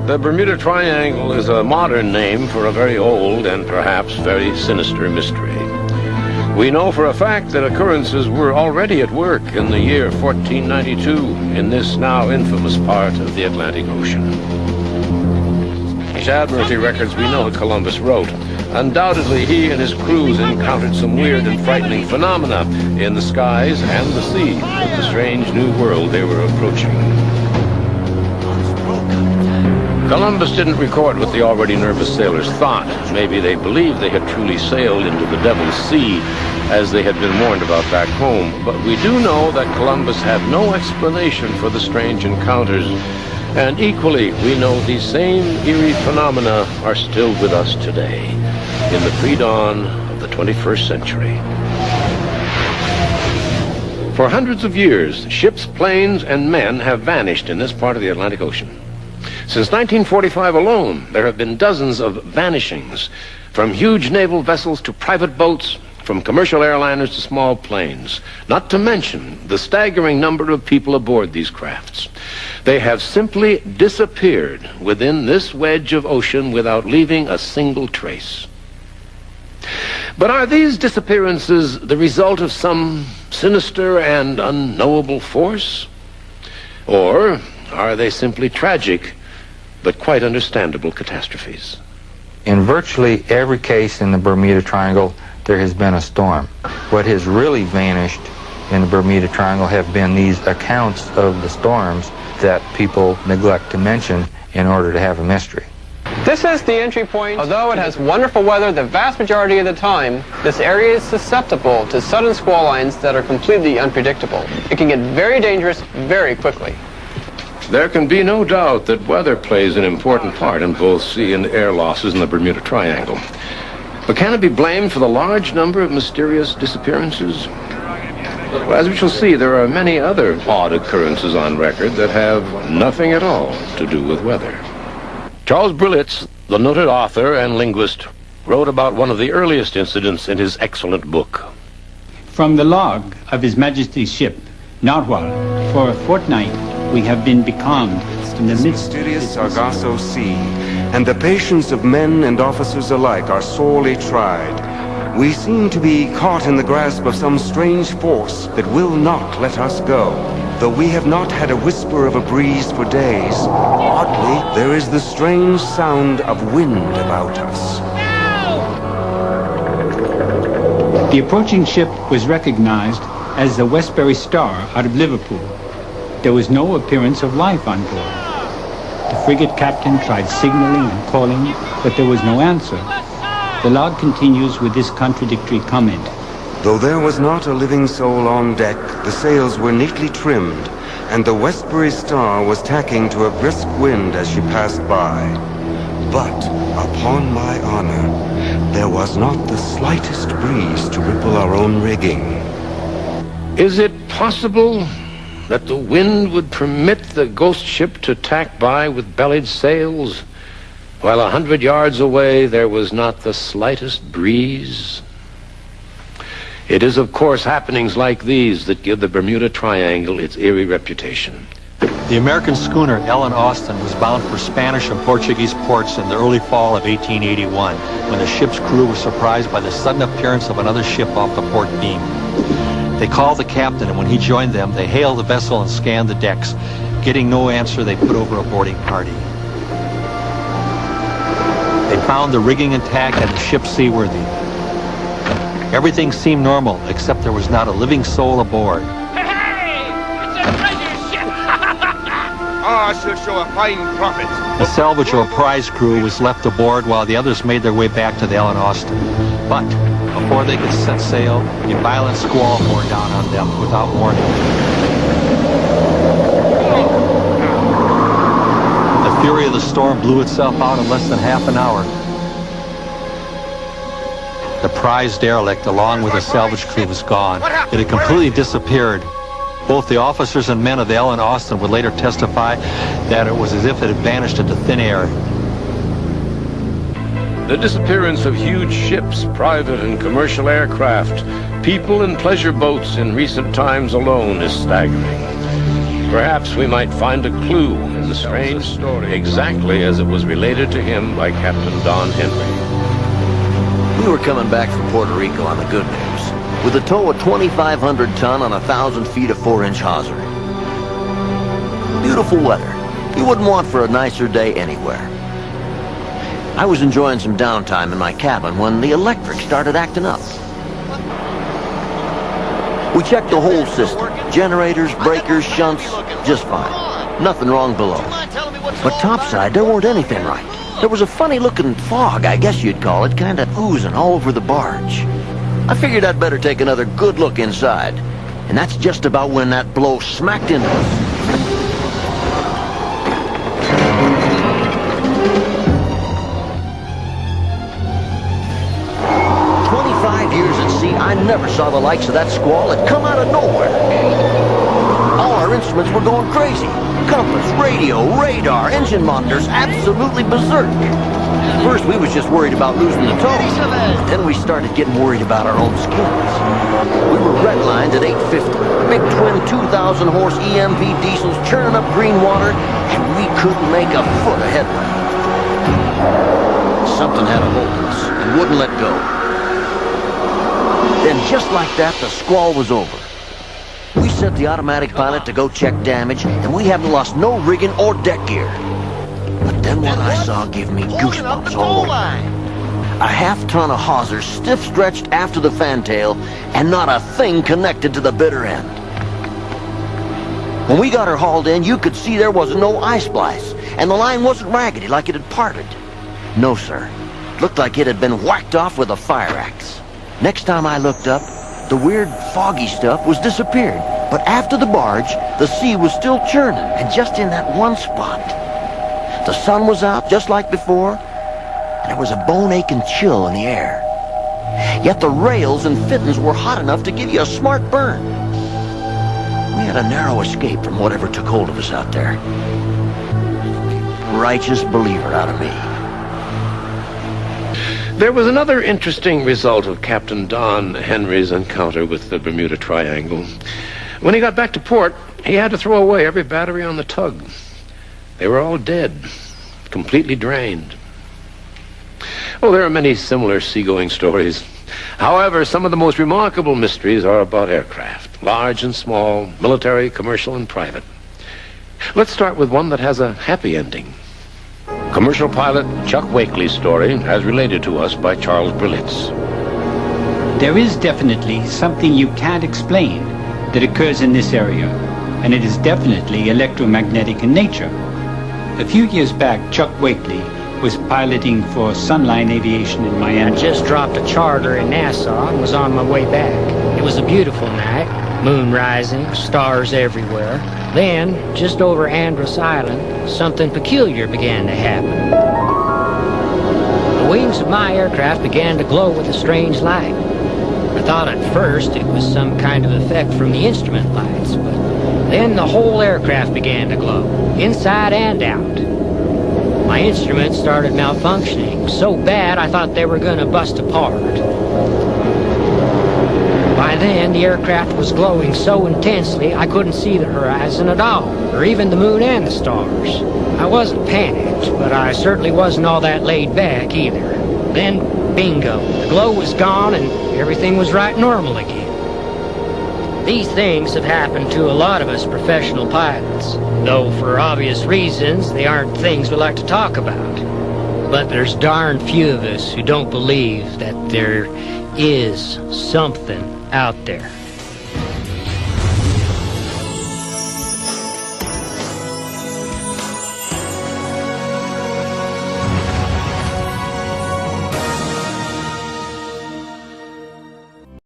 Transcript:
The Bermuda Triangle is a modern name for a very old and perhaps very sinister mystery. We know for a fact that occurrences were already at work in the year 1492 in this now infamous part of the Atlantic Ocean. These Admiralty records we know Columbus wrote. Undoubtedly, he and his crews encountered some weird and frightening phenomena in the skies and the sea of the strange new world they were approaching. Columbus didn't record what the already nervous sailors thought. Maybe they believed they had truly sailed into the Devil's Sea, as they had been warned about back home. But we do know that Columbus had no explanation for the strange encounters. And equally, we know these same eerie phenomena are still with us today, in the pre-dawn of the 21st century. For hundreds of years, ships, planes, and men have vanished in this part of the Atlantic Ocean. Since 1945 alone, there have been dozens of vanishings, from huge naval vessels to private boats, from commercial airliners to small planes, not to mention the staggering number of people aboard these crafts. They have simply disappeared within this wedge of ocean without leaving a single trace. But are these disappearances the result of some sinister and unknowable force? Or are they simply tragic but quite understandable catastrophes? In virtually every case in the Bermuda Triangle, there has been a storm. What has really vanished in the Bermuda Triangle have been these accounts of the storms that people neglect to mention in order to have a mystery. This is the entry point. Although it has wonderful weather the vast majority of the time, this area is susceptible to sudden squall lines that are completely unpredictable. It can get very dangerous very quickly. There can be no doubt that weather plays an important part in both sea and air losses in the Bermuda Triangle. But can it be blamed for the large number of mysterious disappearances? Well, as we shall see, there are many other odd occurrences on record that have nothing at all to do with weather. Charles Berlitz, the noted author and linguist, wrote about one of the earliest incidents in his excellent book. From the log of His Majesty's ship, Narwhal, for a fortnight we have been becalmed in the midst of mysterious Sargasso Sea, and the patience of men and officers alike are sorely tried. We seem to be caught in the grasp of some strange force that will not let us go. Though we have not had a whisper of a breeze for days, oddly, there is the strange sound of wind about us. The approaching ship was recognized as the Westbury Star out of Liverpool. There was no appearance of life on board. The frigate captain tried signaling and calling, but there was no answer. The log continues with this contradictory comment. Though there was not a living soul on deck, the sails were neatly trimmed, and the Westbury Star was tacking to a brisk wind as she passed by. But, upon my honor, there was not the slightest breeze to ripple our own rigging. Is it possible that the wind would permit the ghost ship to tack by with bellied sails, while 100 yards away there was not the slightest breeze? It is, of course, happenings like these that give the Bermuda Triangle its eerie reputation. The American schooner Ellen Austin was bound for Spanish and Portuguese ports in the early fall of 1881, when the ship's crew was surprised by the sudden appearance of another ship off the port beam. They called the captain, and when he joined them, they hailed the vessel and scanned the decks. Getting no answer, they put over a boarding party. They found the rigging intact and the ship seaworthy. Everything seemed normal, except there was not a living soul aboard. Hey! It's a treasure ship! I shall show a fine profit. The salvage or prize crew was left aboard while the others made their way back to the Ellen Austin. But before they could set sail, a violent squall bore down on them without warning. The fury of the storm blew itself out in less than half an hour. The prize derelict, along with the salvage crew, was gone. It had completely disappeared. Both the officers and men of the Ellen Austin would later testify that it was as if it had vanished into thin air. The disappearance of huge ships, private and commercial aircraft, people and pleasure boats in recent times alone is staggering. Perhaps we might find a clue in the strange story exactly as it was related to him by Captain Don Henry. We were coming back from Puerto Rico on the good news, with a tow of 2,500 ton on 1,000 feet of 4-inch hawser. Beautiful weather. You wouldn't want for a nicer day anywhere. I was enjoying some downtime in my cabin when the electric started acting up. We checked the whole system. Generators, breakers, shunts, just fine. Nothing wrong below. But topside, there weren't anything right. There was a funny-looking fog, I guess you'd call it, kind of oozing all over the barge. I figured I'd better take another good look inside. And that's just about when that blow smacked into us. I never saw the likes of that squall. It come out of nowhere. All our instruments were going crazy. Compass, radio, radar, engine monitors, absolutely berserk. First, we was just worried about losing the tow. Then we started getting worried about our own skins. We were redlined at 850. Big twin 2,000 horse EMP diesels churning up green water, and we couldn't make a foot of headway. Something had a hold of us and wouldn't let go. Then just like that, the squall was over. We set the automatic pilot to go check damage, and we haven't lost no rigging or deck gear. But then what I saw gave me goosebumps all over. A half-ton of hawsers stiff-stretched after the fantail, and not a thing connected to the bitter end. When we got her hauled in, you could see there was no eye splice, and the line wasn't raggedy like it had parted. No, sir. Looked like it had been whacked off with a fire axe. Next time I looked up, the weird foggy stuff was disappeared. But after the barge, the sea was still churning, and just in that one spot. The sun was out just like before, and there was a bone-aching chill in the air. Yet the rails and fittings were hot enough to give you a smart burn. We had a narrow escape from whatever took hold of us out there. Righteous believer out of me. There was another interesting result of Captain Don Henry's encounter with the Bermuda Triangle. When he got back to port, he had to throw away every battery on the tug. They were all dead, completely drained. Oh, there are many similar seagoing stories. However, some of the most remarkable mysteries are about aircraft, large and small, military, commercial, and private. Let's start with one that has a happy ending. Commercial pilot Chuck Wakely's story, as related to us by Charles Berlitz. There is definitely something you can't explain that occurs in this area, and it is definitely electromagnetic in nature. A few years back, Chuck Wakely was piloting for Sunline Aviation in Miami. I just dropped a charter in Nassau and was on my way back. It was a beautiful night, moon rising, stars everywhere. Then, just over Andros Island, something peculiar began to happen. The wings of my aircraft began to glow with a strange light. I thought at first it was some kind of effect from the instrument lights, but then the whole aircraft began to glow, inside and out. My instruments started malfunctioning so bad I thought they were going to bust apart. By then, the aircraft was glowing so intensely I couldn't see the horizon at all, or even the moon and the stars. I wasn't panicked, but I certainly wasn't all that laid back either. Then, bingo, the glow was gone and everything was right normal again. These things have happened to a lot of us professional pilots, though for obvious reasons they aren't things we like to talk about. But there's darn few of us who don't believe that there is something out there.